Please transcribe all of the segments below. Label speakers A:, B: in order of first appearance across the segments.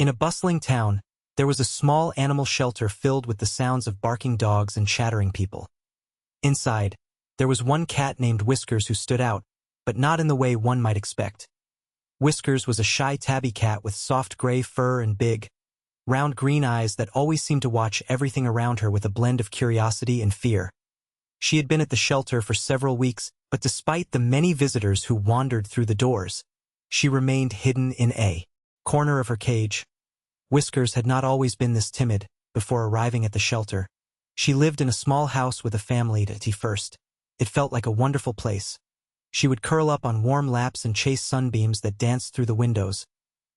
A: In a bustling town, there was a small animal shelter filled with the sounds of barking dogs and chattering people. Inside, there was one cat named Whiskers who stood out, but not in the way one might expect. Whiskers was a shy tabby cat with soft gray fur and big, round green eyes that always seemed to watch everything around her with a blend of curiosity and fear. She had been at the shelter for several weeks, but despite the many visitors who wandered through the doors, she remained hidden in a corner of her cage. Whiskers had not always been this timid. Before arriving at the shelter, she lived in a small house with a family at first. It felt like a wonderful place. She would curl up on warm laps and chase sunbeams that danced through the windows.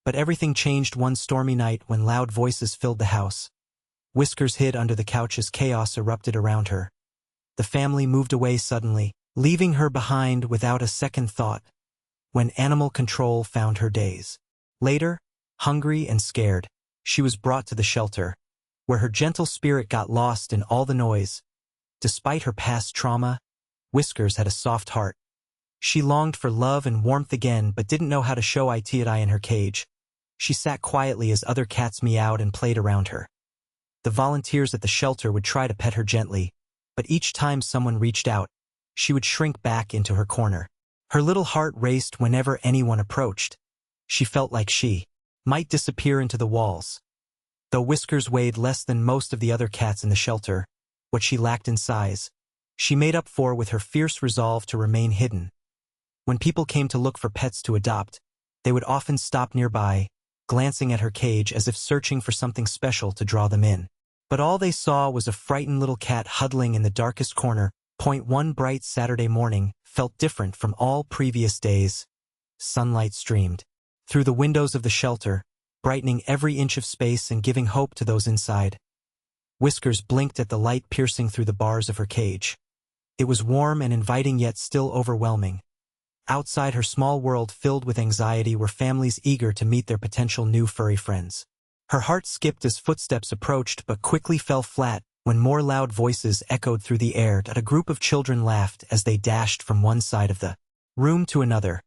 A: But everything changed one stormy night when loud voices filled the house. Whiskers hid under the couch as chaos erupted around her. The family moved away suddenly, leaving her behind without a second thought. When animal control found her days later, hungry and scared, she was brought to the shelter, where her gentle spirit got lost in all the noise. Despite her past trauma, Whiskers had a soft heart. She longed for love and warmth again but didn't know how to show it in her cage. She sat quietly as other cats meowed and played around her. The volunteers at the shelter would try to pet her gently, but each time someone reached out, she would shrink back into her corner. Her little heart raced whenever anyone approached. She felt like she might disappear into the walls. Though Whiskers weighed less than most of the other cats in the shelter, what she lacked in size, she made up for with her fierce resolve to remain hidden. When people came to look for pets to adopt, they would often stop nearby, glancing at her cage as if searching for something special to draw them in. But all they saw was a frightened little cat huddling in the darkest corner. One bright Saturday morning felt different from all previous days. Sunlight streamed through the windows of the shelter, brightening every inch of space and giving hope to those inside. Whiskers blinked at the light piercing through the bars of her cage. It was warm and inviting yet still overwhelming. Outside her small world filled with anxiety were families eager to meet their potential new furry friends. Her heart skipped as footsteps approached but quickly fell flat when more loud voices echoed through the air. A group of children laughed as they dashed from one side of the room to another,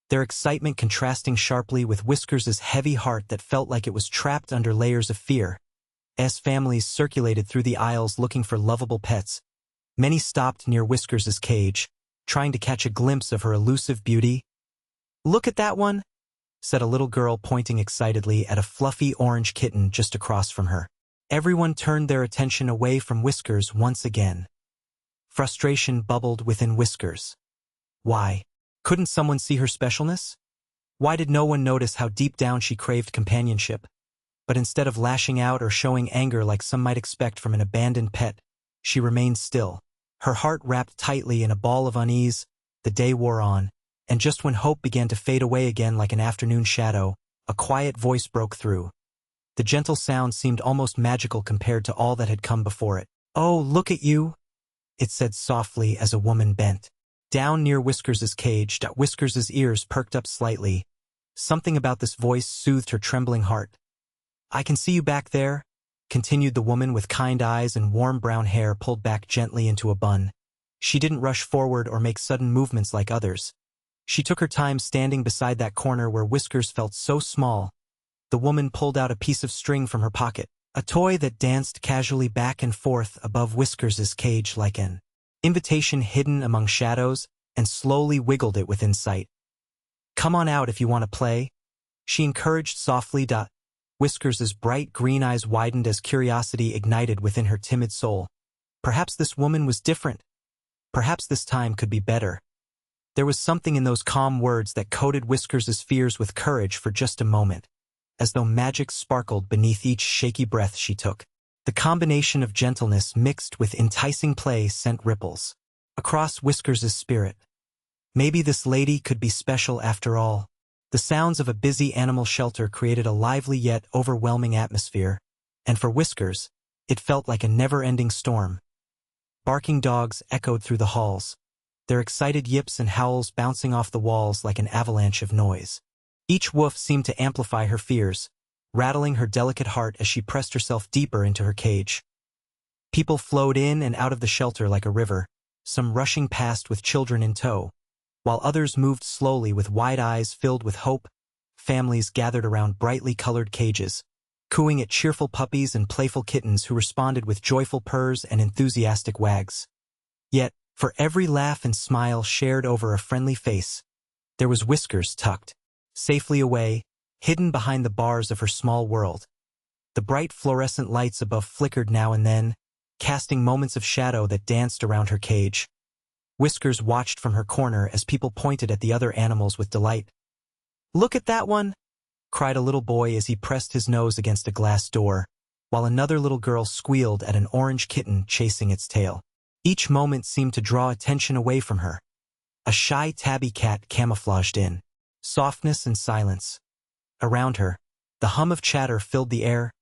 A: their excitement contrasting sharply with Whiskers' heavy heart that felt like it was trapped under layers of fear. As families circulated through the aisles looking for lovable pets, many stopped near Whiskers' cage, trying to catch a glimpse of her elusive beauty. "Look at that one," said a little girl pointing excitedly at a fluffy orange kitten just across from her. Everyone turned their attention away from Whiskers once again. Frustration bubbled within Whiskers. Why? Couldn't someone see her specialness? Why did no one notice how deep down she craved companionship? But instead of lashing out or showing anger like some might expect from an abandoned pet, she remained still, her heart wrapped tightly in a ball of unease. The day wore on, and just when hope began to fade away again like an afternoon shadow, a quiet voice broke through. The gentle sound seemed almost magical compared to all that had come before it. "Oh, look at you," it said softly as a woman bent down near Whiskers' cage. Whiskers' ears perked up slightly. Something about this voice soothed her trembling heart. "I can see you back there," continued the woman with kind eyes and warm brown hair pulled back gently into a bun. She didn't rush forward or make sudden movements like others. She took her time standing beside that corner where Whiskers felt so small. The woman pulled out a piece of string from her pocket, a toy that danced casually back and forth above Whiskers' cage like an invitation hidden among shadows, and slowly wiggled it within sight. "Come on out if you want to play," she encouraged softly. Whiskers' bright green eyes widened as curiosity ignited within her timid soul. Perhaps this woman was different. Perhaps this time could be better. There was something in those calm words that coated Whiskers' fears with courage for just a moment, as though magic sparkled beneath each shaky breath she took. The combination of gentleness mixed with enticing play sent ripples across Whiskers' spirit. Maybe this lady could be special after all. The sounds of a busy animal shelter created a lively yet overwhelming atmosphere, and for Whiskers, it felt like a never-ending storm. Barking dogs echoed through the halls, their excited yips and howls bouncing off the walls like an avalanche of noise. Each woof seemed to amplify her fears, rattling her delicate heart as she pressed herself deeper into her cage. People flowed in and out of the shelter like a river, some rushing past with children in tow, while others moved slowly with wide eyes filled with hope, families gathered around brightly colored cages, cooing at cheerful puppies and playful kittens who responded with joyful purrs and enthusiastic wags. Yet, for every laugh and smile shared over a friendly face, there was Whiskers tucked safely away, hidden behind the bars of her small world. The bright fluorescent lights above flickered now and then, casting moments of shadow that danced around her cage. Whiskers watched from her corner as people pointed at the other animals with delight. "Look at that one!" cried a little boy as he pressed his nose against a glass door, while another little girl squealed at an orange kitten chasing its tail. Each moment seemed to draw attention away from her. A shy tabby cat camouflaged in softness and silence. Around her, the hum of chatter filled the air.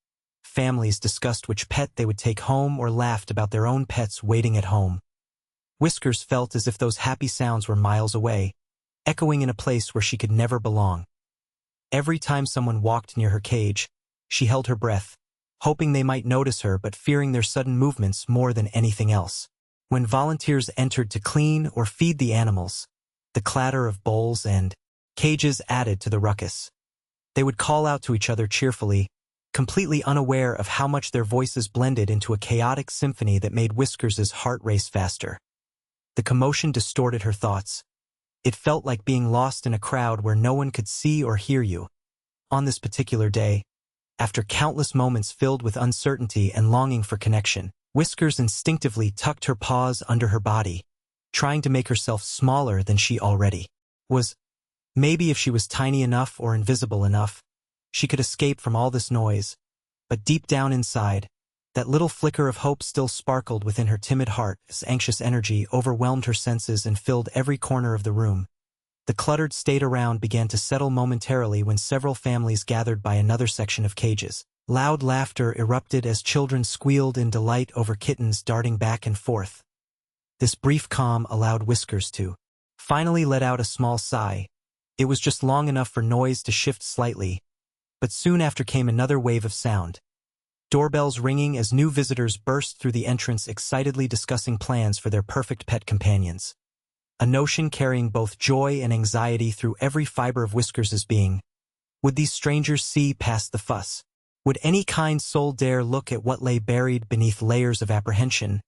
A: Families discussed which pet they would take home or laughed about their own pets waiting at home. Whiskers felt as if those happy sounds were miles away, echoing in a place where she could never belong. Every time someone walked near her cage, she held her breath, hoping they might notice her but fearing their sudden movements more than anything else. When volunteers entered to clean or feed the animals, the clatter of bowls and cages added to the ruckus. They would call out to each other cheerfully, completely unaware of how much their voices blended into a chaotic symphony that made Whiskers' heart race faster. The commotion distorted her thoughts. It felt like being lost in a crowd where no one could see or hear you. On this particular day, after countless moments filled with uncertainty and longing for connection, Whiskers instinctively tucked her paws under her body, trying to make herself smaller than she already was. Maybe if she was tiny enough or invisible enough, she could escape from all this noise. But deep down inside, that little flicker of hope still sparkled within her timid heart as anxious energy overwhelmed her senses and filled every corner of the room. The cluttered state around began to settle momentarily when several families gathered by another section of cages. Loud laughter erupted as children squealed in delight over kittens darting back and forth. This brief calm allowed Whiskers to finally let out a small sigh. It was just long enough for noise to shift slightly, but soon after came another wave of sound. Doorbells ringing as new visitors burst through the entrance excitedly discussing plans for their perfect pet companions. A notion carrying both joy and anxiety through every fiber of Whiskers' being. Would these strangers see past the fuss? Would any kind soul dare look at what lay buried beneath layers of apprehension?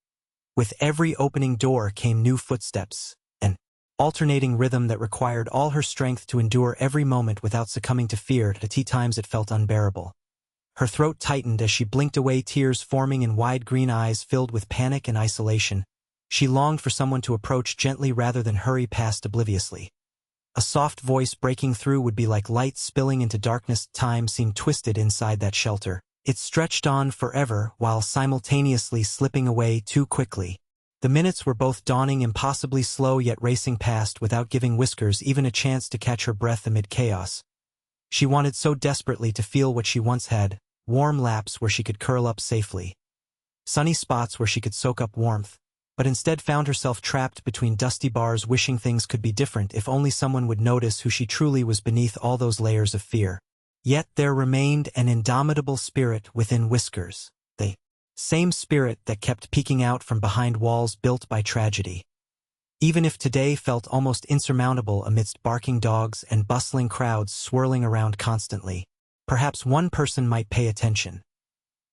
A: With every opening door came new footsteps, an alternating rhythm that required all her strength to endure every moment without succumbing to fear. At times it felt unbearable. Her throat tightened as she blinked away, tears forming in wide green eyes filled with panic and isolation. She longed for someone to approach gently rather than hurry past obliviously. A soft voice breaking through would be like light spilling into darkness. Time seemed twisted inside that shelter. It stretched on forever while simultaneously slipping away too quickly. The minutes were both dawning impossibly slow yet racing past without giving Whiskers even a chance to catch her breath amid chaos. She wanted so desperately to feel what she once had, warm laps where she could curl up safely, sunny spots where she could soak up warmth, but instead found herself trapped between dusty bars wishing things could be different if only someone would notice who she truly was beneath all those layers of fear. Yet there remained an indomitable spirit within Whiskers, the same spirit that kept peeking out from behind walls built by tragedy. Even if today felt almost insurmountable amidst barking dogs and bustling crowds swirling around constantly, perhaps one person might pay attention.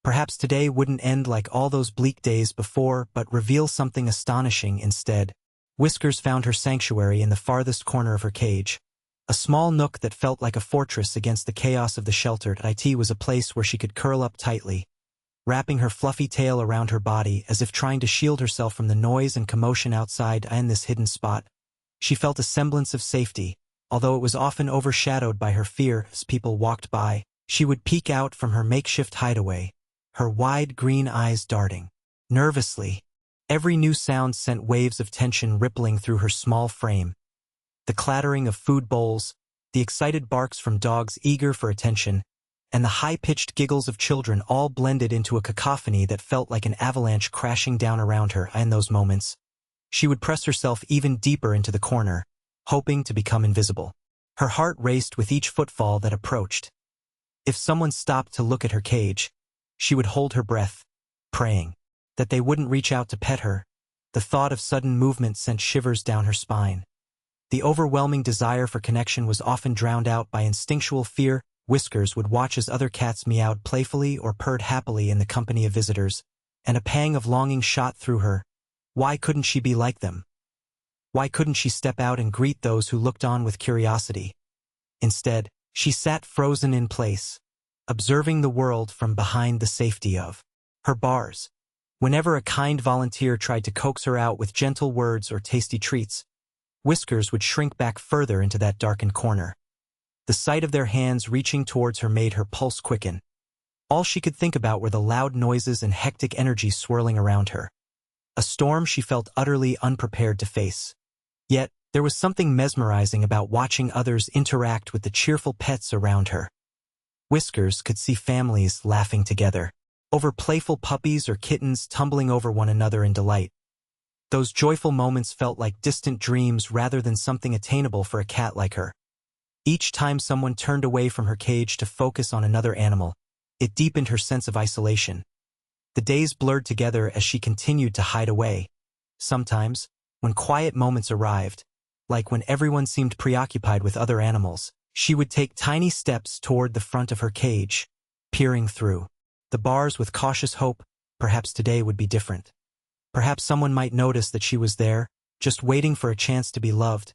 A: Perhaps today wouldn't end like all those bleak days before, but reveal something astonishing instead. Whiskers found her sanctuary in the farthest corner of her cage. A small nook that felt like a fortress against the chaos of the shelter. It was a place where she could curl up tightly, wrapping her fluffy tail around her body as if trying to shield herself from the noise and commotion outside. In this hidden spot, she felt a semblance of safety, although it was often overshadowed by her fear. As people walked by, she would peek out from her makeshift hideaway, her wide green eyes darting nervously. Every new sound sent waves of tension rippling through her small frame. The clattering of food bowls, the excited barks from dogs eager for attention, and the high-pitched giggles of children all blended into a cacophony that felt like an avalanche crashing down around her. In those moments, she would press herself even deeper into the corner, hoping to become invisible. Her heart raced with each footfall that approached. If someone stopped to look at her cage, she would hold her breath, praying that they wouldn't reach out to pet her. The thought of sudden movement sent shivers down her spine. The overwhelming desire for connection was often drowned out by instinctual fear. Whiskers would watch as other cats meowed playfully or purred happily in the company of visitors, and a pang of longing shot through her. Why couldn't she be like them? Why couldn't she step out and greet those who looked on with curiosity? Instead, she sat frozen in place, observing the world from behind the safety of her bars. Whenever a kind volunteer tried to coax her out with gentle words or tasty treats, Whiskers would shrink back further into that darkened corner. The sight of their hands reaching towards her made her pulse quicken. All she could think about were the loud noises and hectic energy swirling around her. A storm she felt utterly unprepared to face. Yet, there was something mesmerizing about watching others interact with the cheerful pets around her. Whiskers could see families laughing together over playful puppies or kittens tumbling over one another in delight. Those joyful moments felt like distant dreams rather than something attainable for a cat like her. Each time someone turned away from her cage to focus on another animal, it deepened her sense of isolation. The days blurred together as she continued to hide away. Sometimes, when quiet moments arrived, like when everyone seemed preoccupied with other animals, she would take tiny steps toward the front of her cage, peering through the bars with cautious hope. Perhaps today would be different. Perhaps someone might notice that she was there, just waiting for a chance to be loved.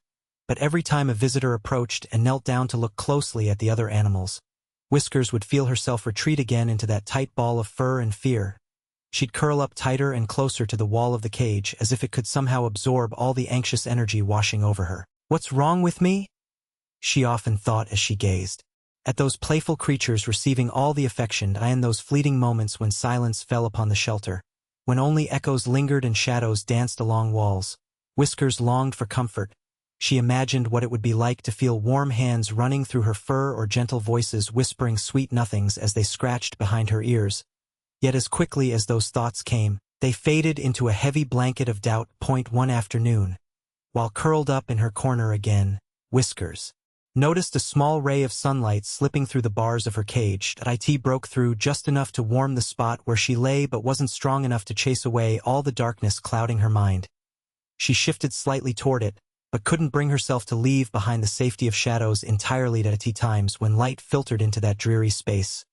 A: But every time a visitor approached and knelt down to look closely at the other animals, Whiskers would feel herself retreat again into that tight ball of fur and fear. She'd curl up tighter and closer to the wall of the cage as if it could somehow absorb all the anxious energy washing over her. "What's wrong with me?" she often thought as she gazed at those playful creatures receiving all the affection, and those fleeting moments when silence fell upon the shelter, when only echoes lingered and shadows danced along walls. Whiskers longed for comfort. She imagined what it would be like to feel warm hands running through her fur or gentle voices whispering sweet nothings as they scratched behind her ears. Yet as quickly as those thoughts came, they faded into a heavy blanket of doubt. One afternoon, while curled up in her corner again, Whiskers noticed a small ray of sunlight slipping through the bars of her cage. It broke through just enough to warm the spot where she lay, but wasn't strong enough to chase away all the darkness clouding her mind. She shifted slightly toward it, but couldn't bring herself to leave behind the safety of shadows entirely. At times when light filtered into that dreary space,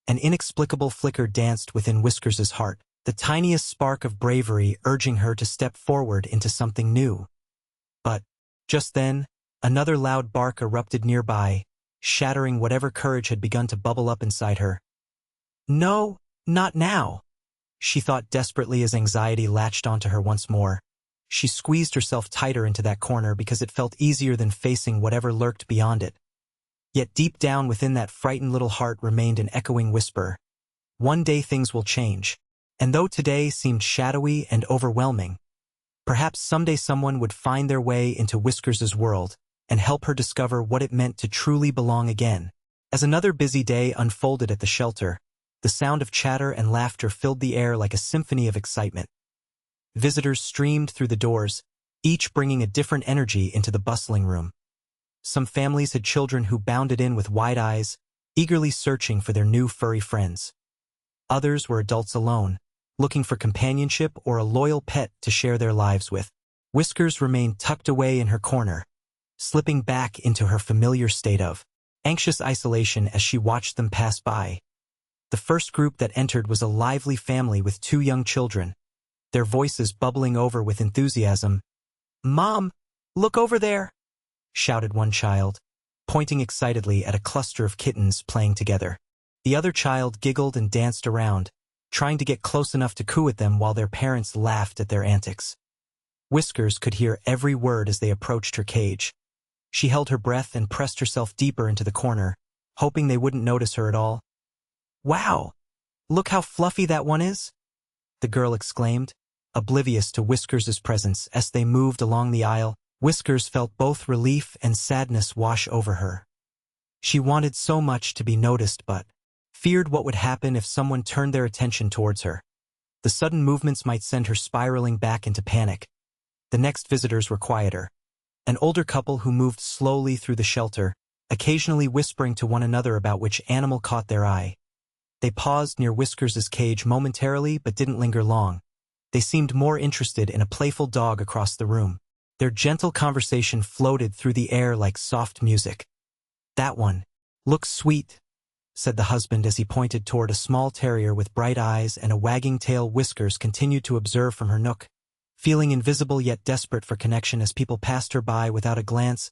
A: an inexplicable flicker danced within Whiskers's heart, the tiniest spark of bravery urging her to step forward into something new. But, just then, another loud bark erupted nearby, shattering whatever courage had begun to bubble up inside her. "No, not now," she thought desperately as anxiety latched onto her once more. She squeezed herself tighter into that corner because it felt easier than facing whatever lurked beyond it. Yet deep down within that frightened little heart remained an echoing whisper. One day things will change. And though today seemed shadowy and overwhelming, perhaps someday someone would find their way into Whiskers's world and help her discover what it meant to truly belong again. As another busy day unfolded at the shelter, the sound of chatter and laughter filled the air like a symphony of excitement. Visitors streamed through the doors, each bringing a different energy into the bustling room. Some families had children who bounded in with wide eyes, eagerly searching for their new furry friends. Others were adults alone, looking for companionship or a loyal pet to share their lives with. Whiskers remained tucked away in her corner, slipping back into her familiar state of anxious isolation as she watched them pass by. The first group that entered was a lively family with 2 young children, their voices bubbling over with enthusiasm. "Mom, look over there!" shouted one child, pointing excitedly at a cluster of kittens playing together. The other child giggled and danced around, trying to get close enough to coo at them while their parents laughed at their antics. Whiskers could hear every word as they approached her cage. She held her breath and pressed herself deeper into the corner, hoping they wouldn't notice her at all. "Wow! Look how fluffy that one is!" the girl exclaimed, oblivious to Whiskers's presence. As they moved along the aisle, Whiskers felt both relief and sadness wash over her. She wanted so much to be noticed but feared what would happen if someone turned their attention towards her. The sudden movements might send her spiraling back into panic. The next visitors were quieter. An older couple who moved slowly through the shelter, occasionally whispering to one another about which animal caught their eye. They paused near Whiskers's cage momentarily but didn't linger long. They seemed more interested in a playful dog across the room. Their gentle conversation floated through the air like soft music. "That one looks sweet," said the husband as he pointed toward a small terrier with bright eyes and a wagging tail. Whiskers continued to observe from her nook, feeling invisible yet desperate for connection as people passed her by without a glance.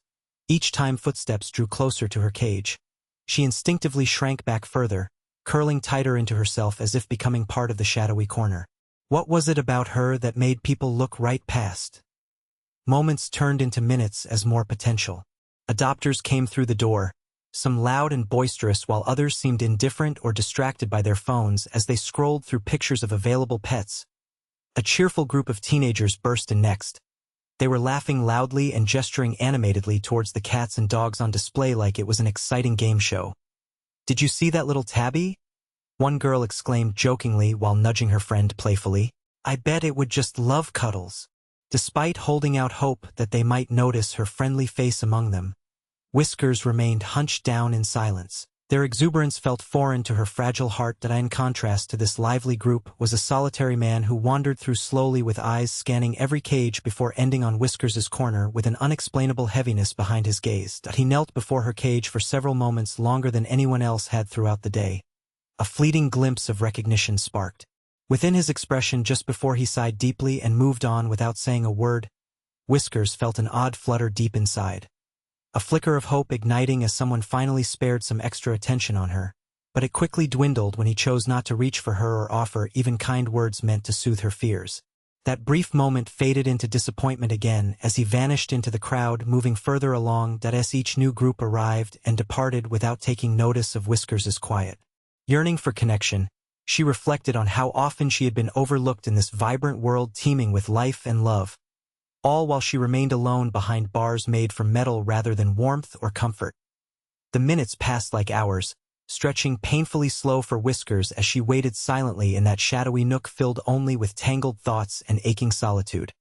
A: Each time footsteps drew closer to her cage, she instinctively shrank back further, curling tighter into herself as if becoming part of the shadowy corner. What was it about her that made people look right past? Moments turned into minutes as more potential. Adopters came through the door, some loud and boisterous while others seemed indifferent or distracted by their phones as they scrolled through pictures of available pets. A cheerful group of teenagers burst in next. They were laughing loudly and gesturing animatedly towards the cats and dogs on display like it was an exciting game show. "Did you see that little tabby?" one girl exclaimed jokingly while nudging her friend playfully. "I bet it would just love cuddles." Despite holding out hope that they might notice her friendly face among them, Whiskers remained hunched down in silence. Their exuberance felt foreign to her fragile heart. That in contrast to this lively group was a solitary man who wandered through slowly with eyes scanning every cage before ending on Whiskers's corner with an unexplainable heaviness behind his gaze. He knelt before her cage for several moments, longer than anyone else had throughout the day. A fleeting glimpse of recognition sparked within his expression just before he sighed deeply and moved on without saying a word. Whiskers felt an odd flutter deep inside. A flicker of hope igniting as someone finally spared some extra attention on her. But it quickly dwindled when he chose not to reach for her or offer even kind words meant to soothe her fears. That brief moment faded into disappointment again as he vanished into the crowd, moving further along as each new group arrived and departed without taking notice of Whiskers's quiet. Yearning for connection, she reflected on how often she had been overlooked in this vibrant world teeming with life and love, all while she remained alone behind bars made from metal rather than warmth or comfort. The minutes passed like hours, stretching painfully slow for Whiskers as she waited silently in that shadowy nook filled only with tangled thoughts and aching solitude.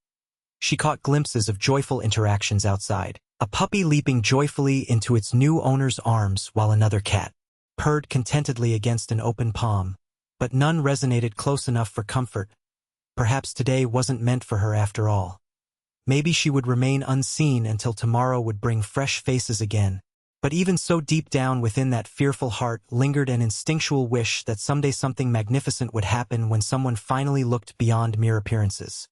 A: She caught glimpses of joyful interactions outside, a puppy leaping joyfully into its new owner's arms while another cat purred contentedly against an open palm. But none resonated close enough for comfort. Perhaps today wasn't meant for her after all. Maybe she would remain unseen until tomorrow would bring fresh faces again. But even so, deep down within that fearful heart lingered an instinctual wish that someday something magnificent would happen when someone finally looked beyond mere appearances.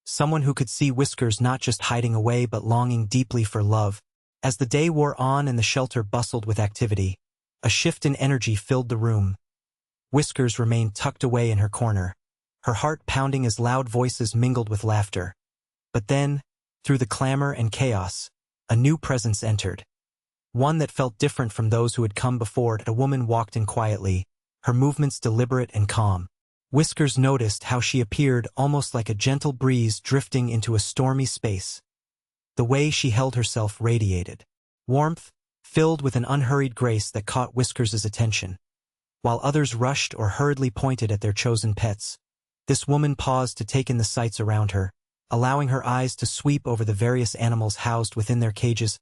A: Someone who could see Whiskers not just hiding away but longing deeply for love. As the day wore on and the shelter bustled with activity, a shift in energy filled the room. Whiskers remained tucked away in her corner, her heart pounding as loud voices mingled with laughter. But then, through the clamor and chaos, a new presence entered. One that felt different from those who had come before. A woman walked in quietly, her movements deliberate and calm. Whiskers noticed how she appeared almost like a gentle breeze drifting into a stormy space. The way she held herself radiated warmth, filled with an unhurried grace that caught Whiskers's attention. While others rushed or hurriedly pointed at their chosen pets, this woman paused to take in the sights around her, allowing her eyes to sweep over the various animals housed within their cages.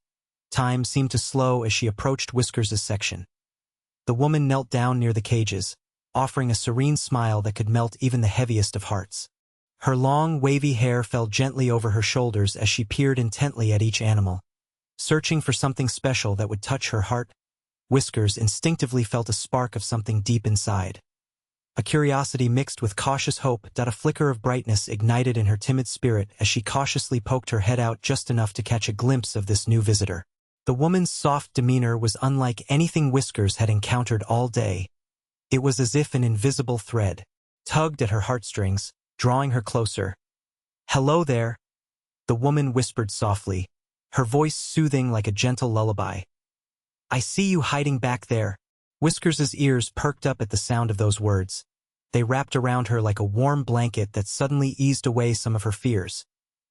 A: Time seemed to slow as she approached Whiskers's section. The woman knelt down near the cages, offering a serene smile that could melt even the heaviest of hearts. Her long, wavy hair fell gently over her shoulders as she peered intently at each animal, searching for something special that would touch her heart. Whiskers instinctively felt a spark of something deep inside. A curiosity mixed with cautious hope. A flicker of brightness ignited in her timid spirit as she cautiously poked her head out just enough to catch a glimpse of this new visitor. The woman's soft demeanor was unlike anything Whiskers had encountered all day. It was as if an invisible thread tugged at her heartstrings, drawing her closer. "Hello there," the woman whispered softly, her voice soothing like a gentle lullaby. "I see you hiding back there." Whiskers's ears perked up at the sound of those words. They wrapped around her like a warm blanket that suddenly eased away some of her fears.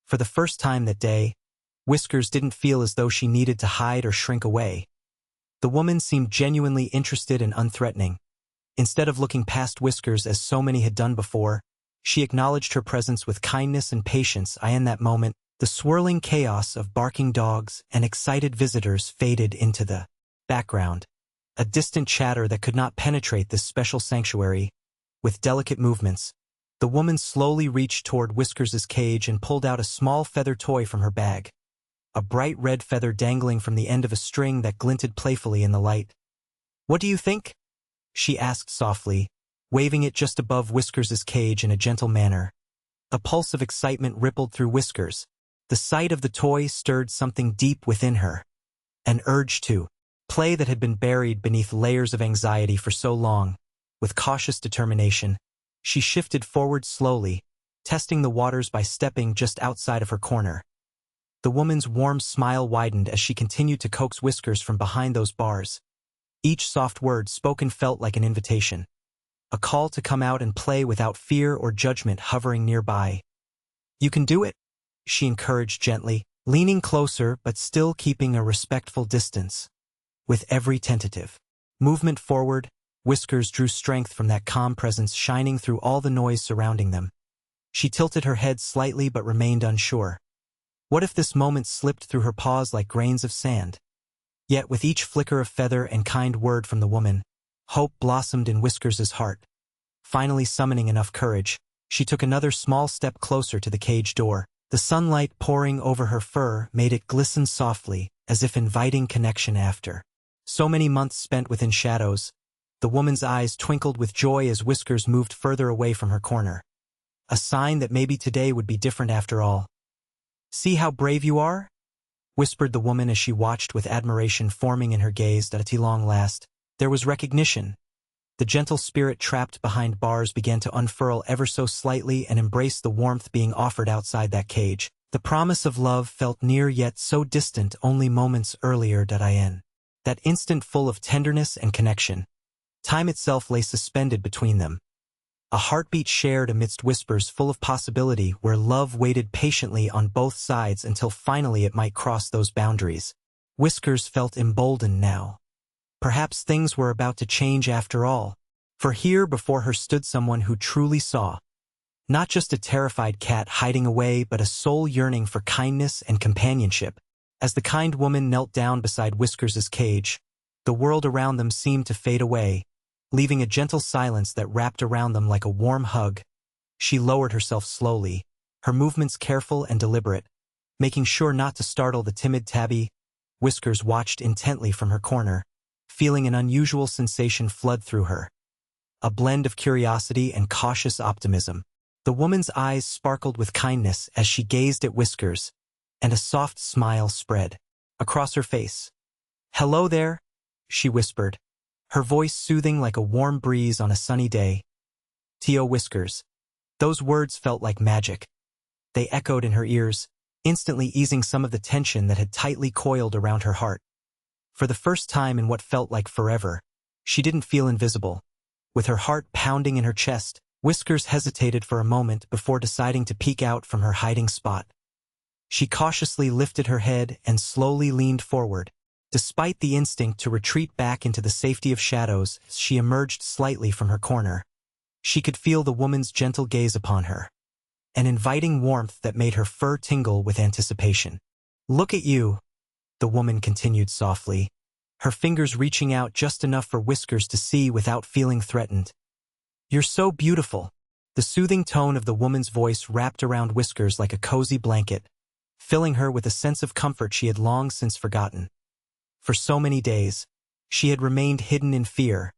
A: For the first time that day, Whiskers didn't feel as though she needed to hide or shrink away. The woman seemed genuinely interested and unthreatening. Instead of looking past Whiskers as so many had done before, she acknowledged her presence with kindness and patience. In that moment, the swirling chaos of barking dogs and excited visitors faded into the background. A distant chatter that could not penetrate this special sanctuary. With delicate movements, The woman slowly reached toward Whiskers' cage and pulled out a small feather toy from her bag. A bright red feather dangling from the end of a string that glinted playfully in the light. "What do you think?" she asked softly, waving it just above Whiskers' cage in a gentle manner. A pulse of excitement rippled through Whiskers. The sight of the toy stirred something deep within her. An urge to play that had been buried beneath layers of anxiety for so long. With cautious determination, she shifted forward slowly, testing the waters by stepping just outside of her corner. The woman's warm smile widened as she continued to coax Whiskers from behind those bars. Each soft word spoken felt like an invitation. A call to come out and play without fear or judgment hovering nearby. "You can do it," she encouraged gently, leaning closer but still keeping a respectful distance. With every tentative movement forward, Whiskers drew strength from that calm presence shining through all the noise surrounding them. She tilted her head slightly but remained unsure. What if this moment slipped through her paws like grains of sand? Yet with each flicker of feather and kind word from the woman, hope blossomed in Whiskers' heart. Finally summoning enough courage, she took another small step closer to the cage door. The sunlight pouring over her fur made it glisten softly, as if inviting connection after so many months spent within shadows. The woman's eyes twinkled with joy as Whiskers moved further away from her corner. A sign that maybe today would be different after all. "See how brave you are?" whispered the woman as she watched with admiration forming in her gaze. At long last, there was recognition. The gentle spirit trapped behind bars began to unfurl ever so slightly and embrace the warmth being offered outside that cage. The promise of love felt near yet so distant only moments earlier. That instant full of tenderness and connection. Time itself lay suspended between them. A heartbeat shared amidst whispers full of possibility where love waited patiently on both sides until finally it might cross those boundaries. Whiskers felt emboldened now. Perhaps things were about to change after all, for here before her stood someone who truly saw. Not just a terrified cat hiding away but a soul yearning for kindness and companionship. As the kind woman knelt down beside Whiskers' cage, the world around them seemed to fade away, leaving a gentle silence that wrapped around them like a warm hug. She lowered herself slowly, her movements careful and deliberate, making sure not to startle the timid tabby. Whiskers watched intently from her corner, feeling an unusual sensation flood through her. A blend of curiosity and cautious optimism. The woman's eyes sparkled with kindness as she gazed at Whiskers, and a soft smile spread across her face. "Hello there," she whispered, her voice soothing like a warm breeze on a sunny day. "Tio Whiskers." Those words felt like magic. They echoed in her ears, instantly easing some of the tension that had tightly coiled around her heart. For the first time in what felt like forever, she didn't feel invisible. With her heart pounding in her chest, Whiskers hesitated for a moment before deciding to peek out from her hiding spot. She cautiously lifted her head and slowly leaned forward. Despite the instinct to retreat back into the safety of shadows, she emerged slightly from her corner. She could feel the woman's gentle gaze upon her, an inviting warmth that made her fur tingle with anticipation. "Look at you," the woman continued softly, her fingers reaching out just enough for Whiskers to see without feeling threatened. "You're so beautiful." The soothing tone of the woman's voice wrapped around Whiskers like a cozy blanket, filling her with a sense of comfort she had long since forgotten. For so many days, she had remained hidden in fear,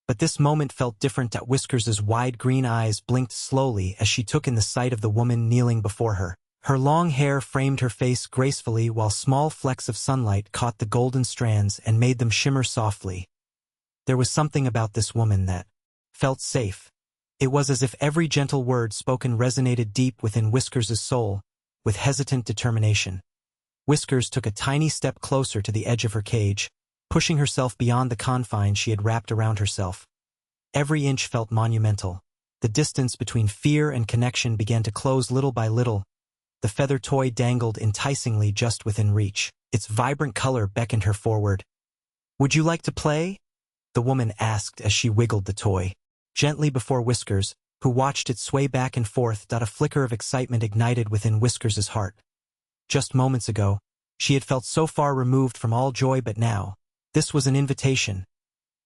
A: but this moment felt different. Whiskers' wide green eyes blinked slowly as she took in the sight of the woman kneeling before her. Her long hair framed her face gracefully while small flecks of sunlight caught the golden strands and made them shimmer softly. There was something about this woman that felt safe. It was as if every gentle word spoken resonated deep within Whiskers' soul, with hesitant determination. Whiskers took a tiny step closer to the edge of her cage, pushing herself beyond the confines she had wrapped around herself. Every inch felt monumental. The distance between fear and connection began to close little by little. The feather toy dangled enticingly just within reach. Its vibrant color beckoned her forward. "Would you like to play?" the woman asked as she wiggled the toy gently before Whiskers, who watched it sway back and forth. A flicker of excitement ignited within Whiskers' heart. Just moments ago, she had felt so far removed from all joy, but now, this was an invitation.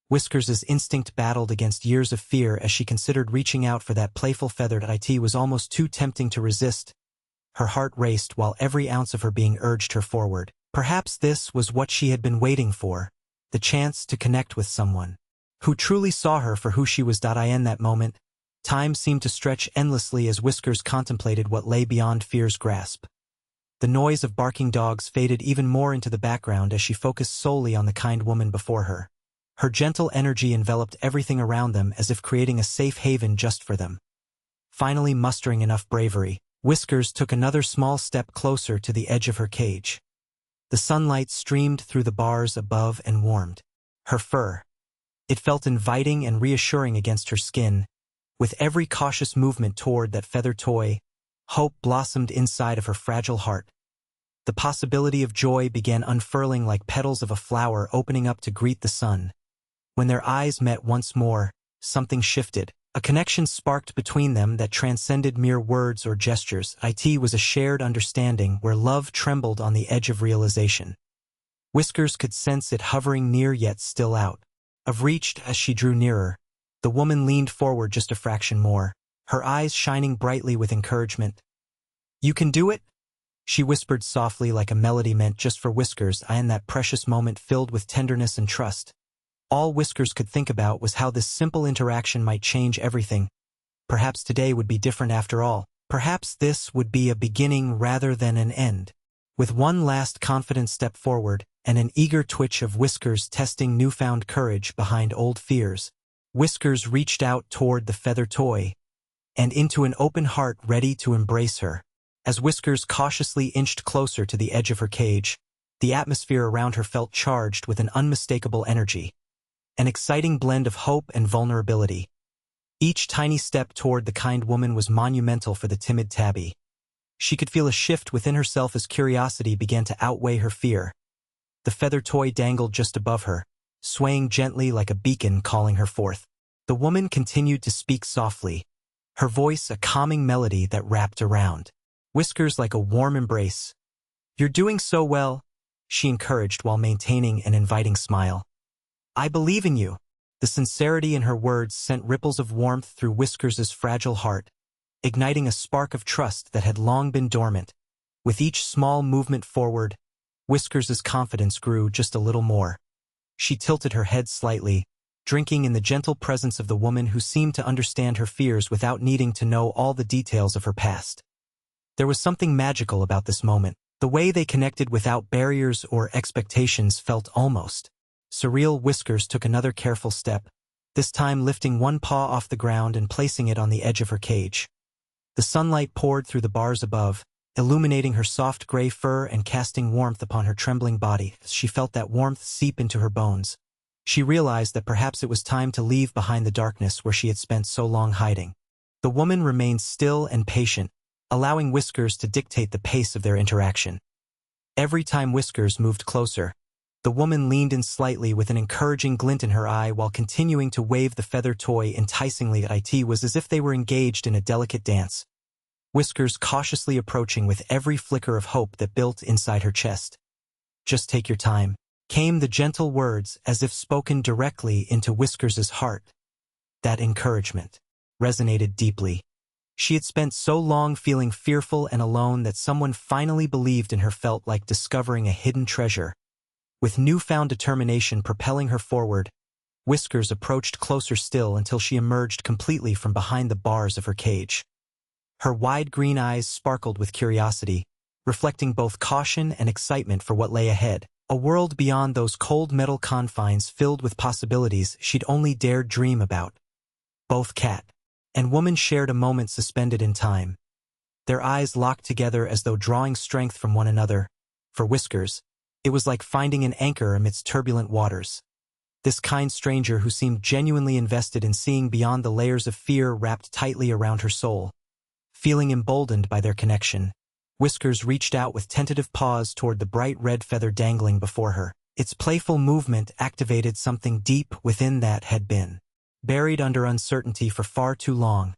A: Whiskers' instinct battled against years of fear as she considered reaching out for that playful feather that was almost too tempting to resist. Her heart raced while every ounce of her being urged her forward. Perhaps this was what she had been waiting for, the chance to connect with someone who truly saw her for who she was. In that moment, time seemed to stretch endlessly as Whiskers contemplated what lay beyond fear's grasp. The noise of barking dogs faded even more into the background as she focused solely on the kind woman before her. Her gentle energy enveloped everything around them as if creating a safe haven just for them. Finally mustering enough bravery, Whiskers took another small step closer to the edge of her cage. The sunlight streamed through the bars above and warmed her fur. It felt inviting and reassuring against her skin. With every cautious movement toward that feather toy, hope blossomed inside of her fragile heart. The possibility of joy began unfurling like petals of a flower opening up to greet the sun. When their eyes met once more, something shifted. A connection sparked between them that transcended mere words or gestures. It was a shared understanding where love trembled on the edge of realization. Whiskers could sense it hovering near yet still out of reach. As she drew nearer, the woman leaned forward just a fraction more, her eyes shining brightly with encouragement. "You can do it?" she whispered softly like a melody meant just for Whiskers. In that precious moment filled with tenderness and trust, all Whiskers could think about was how this simple interaction might change everything. Perhaps today would be different after all. Perhaps this would be a beginning rather than an end. With one last confident step forward, and an eager twitch of Whiskers testing newfound courage behind old fears, Whiskers reached out toward the feather toy, and into an open heart ready to embrace her. As Whiskers cautiously inched closer to the edge of her cage, the atmosphere around her felt charged with an unmistakable energy. An exciting blend of hope and vulnerability. Each tiny step toward the kind woman was monumental for the timid Tabby. She could feel a shift within herself as curiosity began to outweigh her fear. The feather toy dangled just above her, swaying gently like a beacon calling her forth. The woman continued to speak softly, her voice a calming melody that wrapped around Whiskers like a warm embrace. "You're doing so well," she encouraged while maintaining an inviting smile. "I believe in you." The sincerity in her words sent ripples of warmth through Whiskers' fragile heart, igniting a spark of trust that had long been dormant. With each small movement forward, Whiskers' confidence grew just a little more. She tilted her head slightly, drinking in the gentle presence of the woman who seemed to understand her fears without needing to know all the details of her past. There was something magical about this moment. The way they connected without barriers or expectations felt almost surreal. Whiskers took another careful step, this time lifting one paw off the ground and placing it on the edge of her cage. The sunlight poured through the bars above, illuminating her soft gray fur and casting warmth upon her trembling body. As she felt that warmth seep into her bones, she realized that perhaps it was time to leave behind the darkness where she had spent so long hiding. The woman remained still and patient, allowing Whiskers to dictate the pace of their interaction. Every time Whiskers moved closer, the woman leaned in slightly with an encouraging glint in her eye while continuing to wave the feather toy enticingly. It was as if they were engaged in a delicate dance. Whiskers cautiously approaching with every flicker of hope that built inside her chest. "Just take your time," came the gentle words as if spoken directly into Whiskers' heart. That encouragement resonated deeply. She had spent so long feeling fearful and alone that someone finally believed in her felt like discovering a hidden treasure. With newfound determination propelling her forward, Whiskers approached closer still until she emerged completely from behind the bars of her cage. Her wide green eyes sparkled with curiosity, reflecting both caution and excitement for what lay ahead, a world beyond those cold metal confines filled with possibilities she'd only dared dream about. Both cat and woman shared a moment suspended in time. Their eyes locked together as though drawing strength from one another. For Whiskers, it was like finding an anchor amidst turbulent waters. This kind stranger who seemed genuinely invested in seeing beyond the layers of fear wrapped tightly around her soul. Feeling emboldened by their connection, Whiskers reached out with tentative paws toward the bright red feather dangling before her. Its playful movement activated something deep within that had been buried under uncertainty for far too long.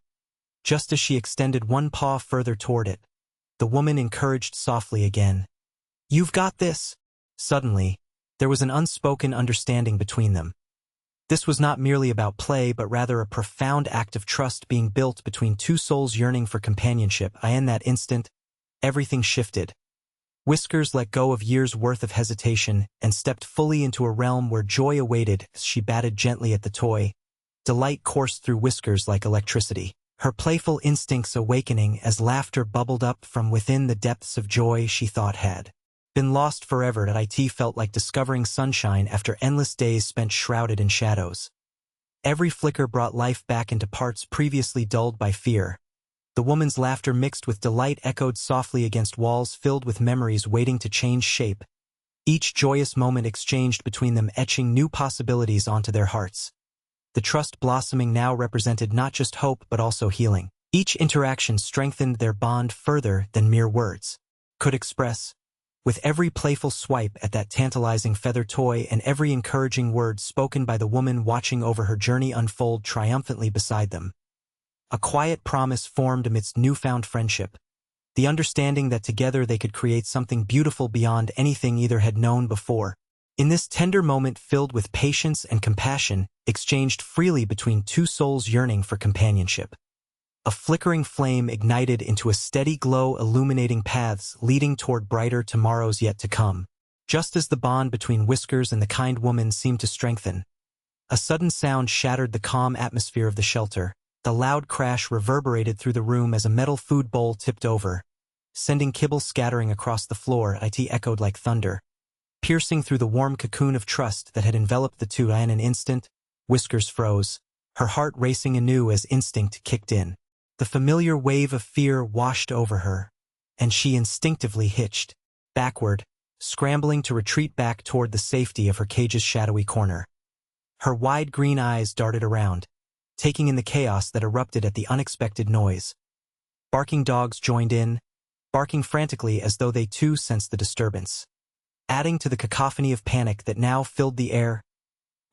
A: Just as she extended one paw further toward it, the woman encouraged softly again. "You've got this." Suddenly, there was an unspoken understanding between them. This was not merely about play, but rather a profound act of trust being built between two souls yearning for companionship. In that instant, everything shifted. Whiskers let go of years' worth of hesitation and stepped fully into a realm where joy awaited. As she batted gently at the toy, delight coursed through Whiskers like electricity, her playful instincts awakening as laughter bubbled up from within the depths of joy she thought had been lost forever. It felt like discovering sunshine after endless days spent shrouded in shadows. Every flicker brought life back into parts previously dulled by fear. The woman's laughter mixed with delight echoed softly against walls filled with memories waiting to change shape, each joyous moment exchanged between them etching new possibilities onto their hearts. The trust blossoming now represented not just hope but also healing. Each interaction strengthened their bond further than mere words could express. With every playful swipe at that tantalizing feather toy and every encouraging word spoken by the woman watching over her journey unfold triumphantly beside them, a quiet promise formed amidst newfound friendship, the understanding that together they could create something beautiful beyond anything either had known before. In this tender moment filled with patience and compassion, exchanged freely between two souls yearning for companionship, a flickering flame ignited into a steady glow illuminating paths leading toward brighter tomorrows yet to come. Just as the bond between Whiskers and the kind woman seemed to strengthen, a sudden sound shattered the calm atmosphere of the shelter. The loud crash reverberated through the room as a metal food bowl tipped over, sending kibble scattering across the floor. It echoed like thunder, piercing through the warm cocoon of trust that had enveloped the two. In an instant, Whiskers froze, her heart racing anew as instinct kicked in. The familiar wave of fear washed over her, and she instinctively hitched backward, scrambling to retreat back toward the safety of her cage's shadowy corner. Her wide green eyes darted around, taking in the chaos that erupted at the unexpected noise. Barking dogs joined in, barking frantically as though they too sensed the disturbance. Adding to the cacophony of panic that now filled the air,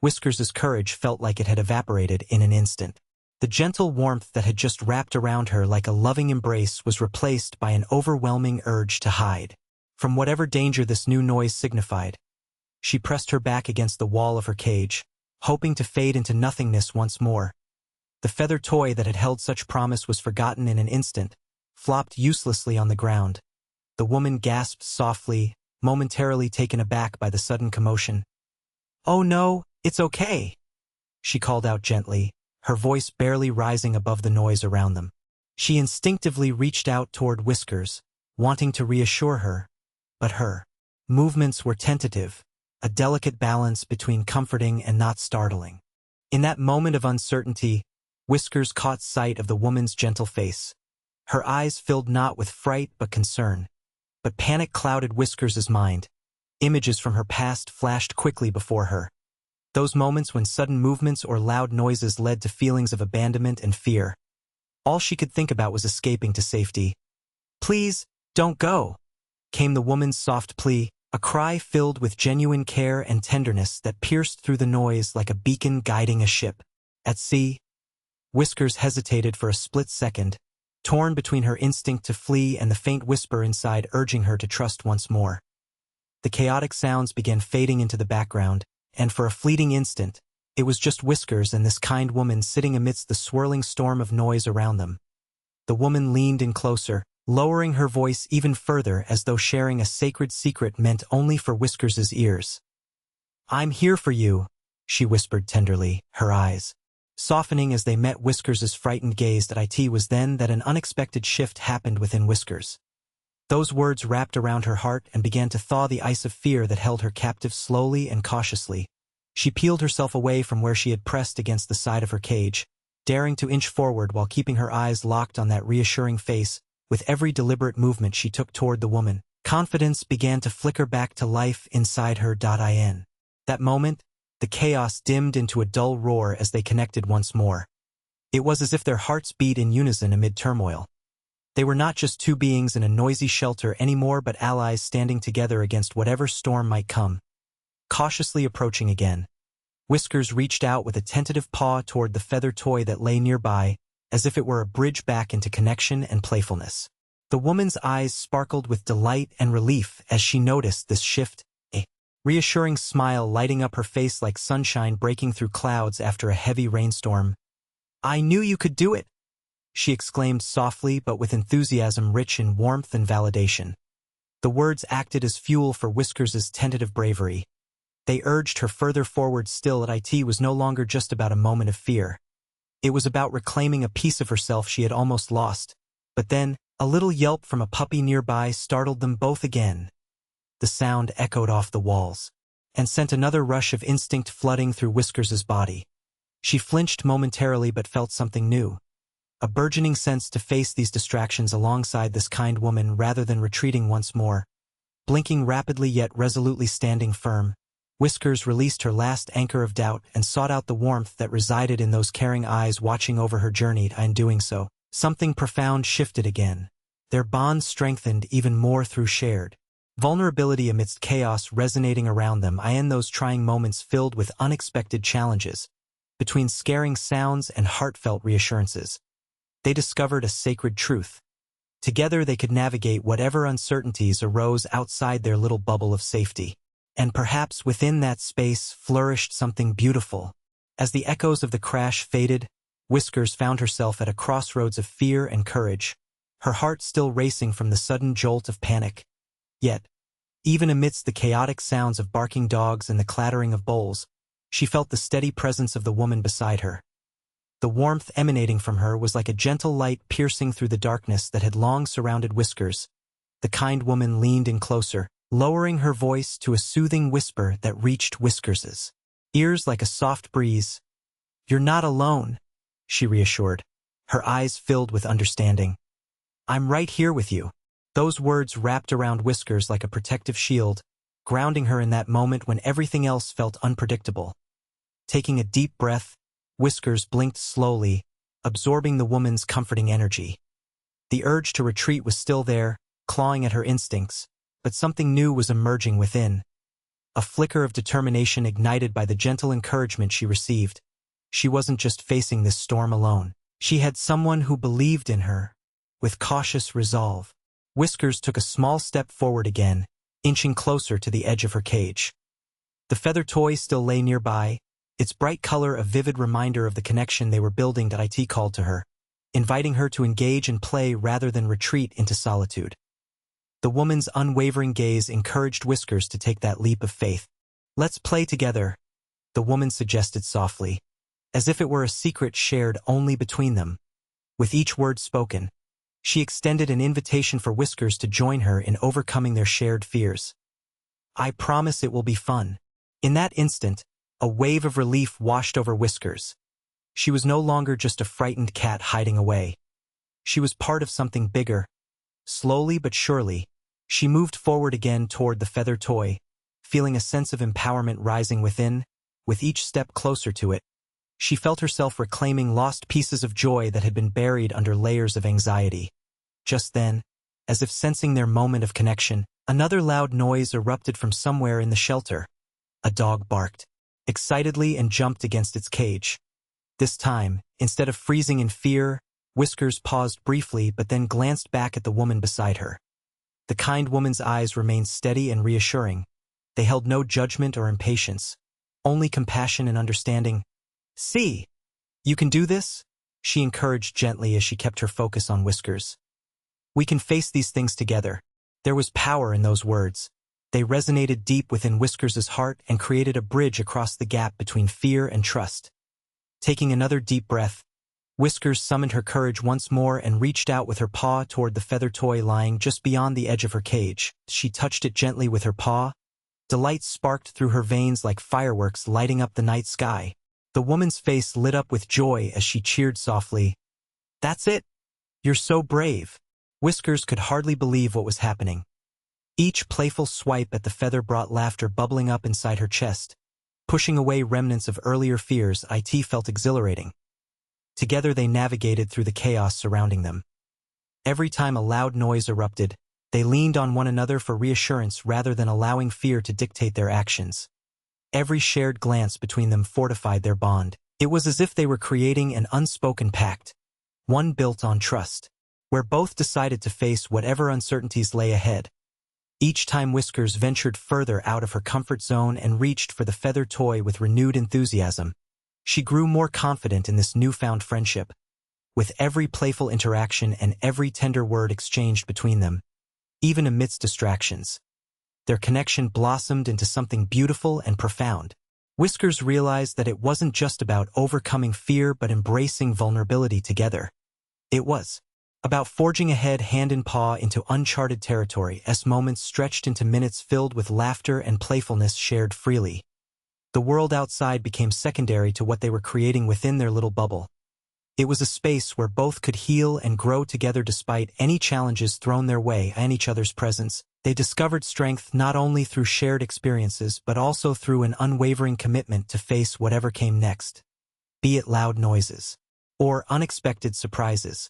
A: Whiskers's courage felt like it had evaporated in an instant. The gentle warmth that had just wrapped around her like a loving embrace was replaced by an overwhelming urge to hide from whatever danger this new noise signified. She pressed her back against the wall of her cage, hoping to fade into nothingness once more. The feather toy that had held such promise was forgotten in an instant, flopped uselessly on the ground. The woman gasped softly, momentarily taken aback by the sudden commotion. "Oh no, it's okay," she called out gently, her voice barely rising above the noise around them. She instinctively reached out toward Whiskers, wanting to reassure her, but her movements were tentative, a delicate balance between comforting and not startling. In that moment of uncertainty, Whiskers caught sight of the woman's gentle face. Her eyes filled not with fright but concern. But panic clouded Whiskers's mind. Images from her past flashed quickly before her. Those moments when sudden movements or loud noises led to feelings of abandonment and fear. All she could think about was escaping to safety. "Please, don't go," came the woman's soft plea, a cry filled with genuine care and tenderness that pierced through the noise like a beacon guiding a ship at sea. Whiskers hesitated for a split second, torn between her instinct to flee and the faint whisper inside urging her to trust once more. The chaotic sounds began fading into the background, and for a fleeting instant, it was just Whiskers and this kind woman sitting amidst the swirling storm of noise around them. The woman leaned in closer, lowering her voice even further as though sharing a sacred secret meant only for Whiskers's ears. "I'm here for you," she whispered tenderly, her eyes softening as they met Whiskers's frightened gaze. It was then that an unexpected shift happened within Whiskers. Those words wrapped around her heart and began to thaw the ice of fear that held her captive slowly and cautiously. She peeled herself away from where she had pressed against the side of her cage, daring to inch forward while keeping her eyes locked on that reassuring face. With every deliberate movement she took toward the woman, confidence began to flicker back to life inside her. In that moment, the chaos dimmed into a dull roar as they connected once more. It was as if their hearts beat in unison amid turmoil. They were not just two beings in a noisy shelter anymore but allies standing together against whatever storm might come. Cautiously approaching again, Whiskers reached out with a tentative paw toward the feather toy that lay nearby, as if it were a bridge back into connection and playfulness. The woman's eyes sparkled with delight and relief as she noticed this shift. A reassuring smile lighting up her face like sunshine breaking through clouds after a heavy rainstorm. "I knew you could do it," she exclaimed softly but with enthusiasm rich in warmth and validation. The words acted as fuel for Whiskers' tentative bravery. They urged her further forward. Still, it was no longer just about a moment of fear. It was about reclaiming a piece of herself she had almost lost. But then, a little yelp from a puppy nearby startled them both again. The sound echoed off the walls, and sent another rush of instinct flooding through Whiskers' body. She flinched momentarily but felt something new. A burgeoning sense to face these distractions alongside this kind woman rather than retreating once more. Blinking rapidly yet resolutely standing firm, Whiskers released her last anchor of doubt and sought out the warmth that resided in those caring eyes watching over her journey. In doing so, something profound shifted again. Their bond strengthened even more through shared vulnerability amidst chaos resonating around them. In those trying moments filled with unexpected challenges, between scaring sounds and heartfelt reassurances, they discovered a sacred truth. Together they could navigate whatever uncertainties arose outside their little bubble of safety. And perhaps within that space flourished something beautiful. As the echoes of the crash faded, Whiskers found herself at a crossroads of fear and courage, her heart still racing from the sudden jolt of panic. Yet, even amidst the chaotic sounds of barking dogs and the clattering of bowls, she felt the steady presence of the woman beside her. The warmth emanating from her was like a gentle light piercing through the darkness that had long surrounded Whiskers. The kind woman leaned in closer, lowering her voice to a soothing whisper that reached Whiskers' ears like a soft breeze. "You're not alone," she reassured, her eyes filled with understanding. "I'm right here with you." Those words wrapped around Whiskers like a protective shield, grounding her in that moment when everything else felt unpredictable. Taking a deep breath, Whiskers blinked slowly, absorbing the woman's comforting energy. The urge to retreat was still there, clawing at her instincts, but something new was emerging within. A flicker of determination ignited by the gentle encouragement she received. She wasn't just facing this storm alone. She had someone who believed in her. With cautious resolve, Whiskers took a small step forward again, inching closer to the edge of her cage. The feather toy still lay nearby, its bright color a vivid reminder of the connection they were building. It called to her, inviting her to engage and play rather than retreat into solitude. The woman's unwavering gaze encouraged Whiskers to take that leap of faith. "Let's play together," the woman suggested softly, as if it were a secret shared only between them. With each word spoken, she extended an invitation for Whiskers to join her in overcoming their shared fears. "I promise it will be fun." In that instant, a wave of relief washed over Whiskers. She was no longer just a frightened cat hiding away. She was part of something bigger. Slowly but surely, she moved forward again toward the feather toy, feeling a sense of empowerment rising within. With each step closer to it, she felt herself reclaiming lost pieces of joy that had been buried under layers of anxiety. Just then, as if sensing their moment of connection, another loud noise erupted from somewhere in the shelter. A dog barked excitedly and jumped against its cage. This time, instead of freezing in fear, Whiskers paused briefly but then glanced back at the woman beside her. The kind woman's eyes remained steady and reassuring. They held no judgment or impatience, only compassion and understanding. "See, you can do this," she encouraged gently as she kept her focus on Whiskers. "We can face these things together." There was power in those words. They resonated deep within Whiskers' heart and created a bridge across the gap between fear and trust. Taking another deep breath, Whiskers summoned her courage once more and reached out with her paw toward the feather toy lying just beyond the edge of her cage. She touched it gently with her paw. Delight sparked through her veins like fireworks lighting up the night sky. The woman's face lit up with joy as she cheered softly. "That's it! You're so brave!" Whiskers could hardly believe what was happening. Each playful swipe at the feather brought laughter bubbling up inside her chest. Pushing away remnants of earlier fears, it felt exhilarating. Together they navigated through the chaos surrounding them. Every time a loud noise erupted, they leaned on one another for reassurance rather than allowing fear to dictate their actions. Every shared glance between them fortified their bond. It was as if they were creating an unspoken pact, one built on trust, where both decided to face whatever uncertainties lay ahead. Each time Whiskers ventured further out of her comfort zone and reached for the feather toy with renewed enthusiasm, she grew more confident in this newfound friendship. With every playful interaction and every tender word exchanged between them, even amidst distractions, their connection blossomed into something beautiful and profound. Whiskers realized that it wasn't just about overcoming fear but embracing vulnerability together. It was about forging ahead hand in paw into uncharted territory as moments stretched into minutes filled with laughter and playfulness shared freely. The world outside became secondary to what they were creating within their little bubble. It was a space where both could heal and grow together despite any challenges thrown their way in each other's presence. They discovered strength not only through shared experiences but also through an unwavering commitment to face whatever came next, be it loud noises or unexpected surprises.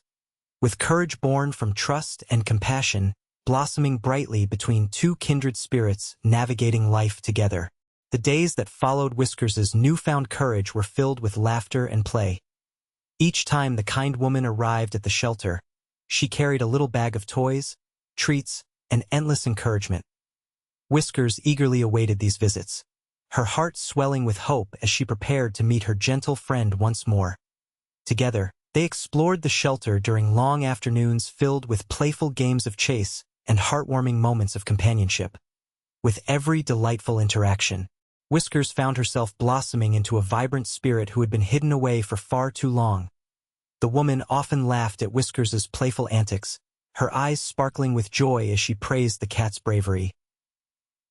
A: With courage born from trust and compassion, blossoming brightly between two kindred spirits navigating life together. The days that followed Whiskers' newfound courage were filled with laughter and play. Each time the kind woman arrived at the shelter, she carried a little bag of toys, treats, and endless encouragement. Whiskers eagerly awaited these visits, her heart swelling with hope as she prepared to meet her gentle friend once more. Together, they explored the shelter during long afternoons filled with playful games of chase and heartwarming moments of companionship. With every delightful interaction, Whiskers found herself blossoming into a vibrant spirit who had been hidden away for far too long. The woman often laughed at Whiskers' playful antics, her eyes sparkling with joy as she praised the cat's bravery.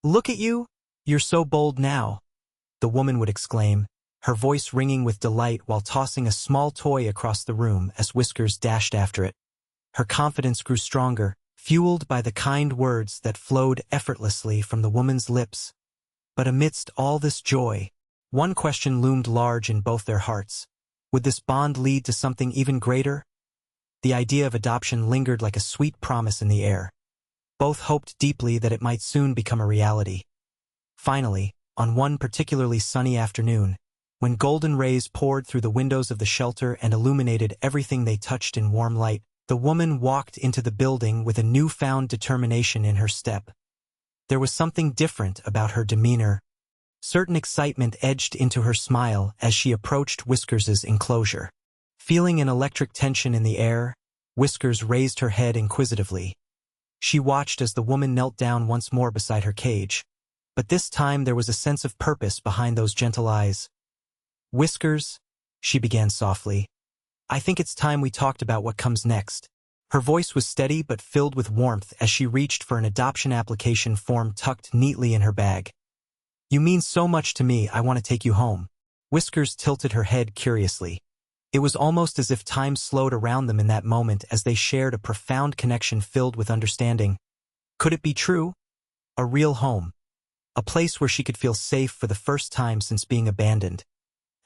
A: "Look at you! You're so bold now," the woman would exclaim, her voice ringing with delight while tossing a small toy across the room as Whiskers dashed after it. Her confidence grew stronger, fueled by the kind words that flowed effortlessly from the woman's lips. But amidst all this joy, one question loomed large in both their hearts. Would this bond lead to something even greater? The idea of adoption lingered like a sweet promise in the air. Both hoped deeply that it might soon become a reality. Finally, on one particularly sunny afternoon, when golden rays poured through the windows of the shelter and illuminated everything they touched in warm light, the woman walked into the building with a newfound determination in her step. There was something different about her demeanor. Certain excitement edged into her smile as she approached Whiskers' enclosure. Feeling an electric tension in the air, Whiskers raised her head inquisitively. She watched as the woman knelt down once more beside her cage, but this time there was a sense of purpose behind those gentle eyes. "Whiskers," she began softly, "I think it's time we talked about what comes next." Her voice was steady but filled with warmth as she reached for an adoption application form tucked neatly in her bag. "You mean so much to me, I want to take you home." Whiskers tilted her head curiously. It was almost as if time slowed around them in that moment as they shared a profound connection filled with understanding. Could it be true? A real home. A place where she could feel safe for the first time since being abandoned.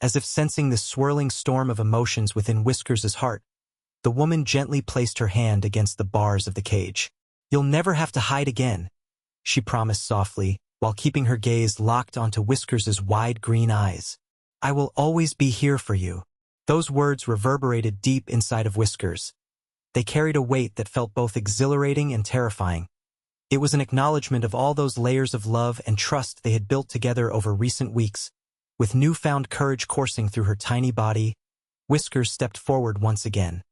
A: As if sensing this swirling storm of emotions within Whiskers' heart, the woman gently placed her hand against the bars of the cage. "You'll never have to hide again," she promised softly, while keeping her gaze locked onto Whiskers' wide green eyes. "I will always be here for you." Those words reverberated deep inside of Whiskers. They carried a weight that felt both exhilarating and terrifying. It was an acknowledgement of all those layers of love and trust they had built together over recent weeks. With newfound courage coursing through her tiny body, Whiskers stepped forward once again.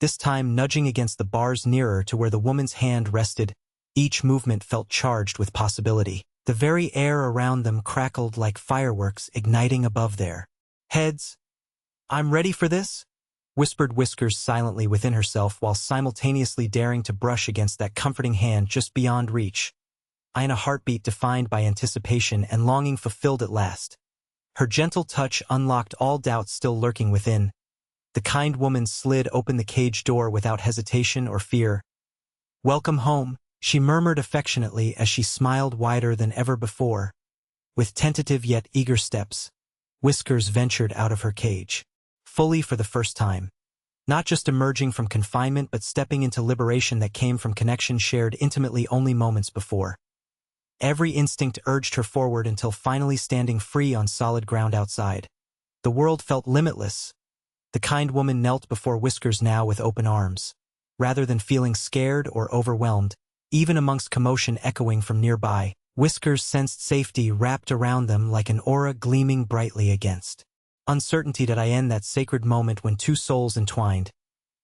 A: This time nudging against the bars nearer to where the woman's hand rested. Each movement felt charged with possibility. The very air around them crackled like fireworks igniting above their heads. "I'm ready for this," whispered Whiskers silently within herself while simultaneously daring to brush against that comforting hand just beyond reach. In a heartbeat defined by anticipation and longing fulfilled at last. Her gentle touch unlocked all doubts still lurking within. The kind woman slid open the cage door without hesitation or fear. "Welcome home," she murmured affectionately as she smiled wider than ever before. With tentative yet eager steps, Whiskers ventured out of her cage, fully for the first time. Not just emerging from confinement but stepping into liberation that came from connection shared intimately only moments before. Every instinct urged her forward until finally standing free on solid ground outside. The world felt limitless. The kind woman knelt before Whiskers now with open arms. Rather than feeling scared or overwhelmed, Even amongst commotion echoing from nearby, Whiskers sensed safety wrapped around them like an aura gleaming brightly against uncertainty. Did I end that sacred moment when two souls entwined,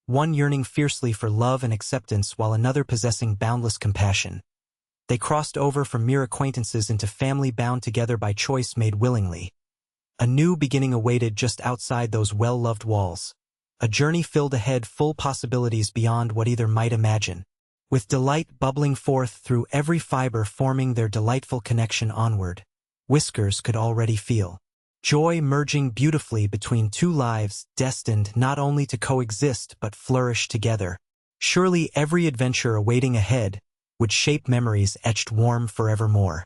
A: one yearning fiercely for love and acceptance while another possessing boundless compassion? They crossed over from mere acquaintances into family bound together by choice made willingly. A new beginning awaited just outside those well-loved walls. A journey filled ahead, full possibilities beyond what either might imagine, with delight bubbling forth through every fiber, forming their delightful connection onward. Whiskers could already feel joy merging beautifully between two lives destined not only to coexist but flourish together. Surely every adventure awaiting ahead would shape memories etched warm forevermore.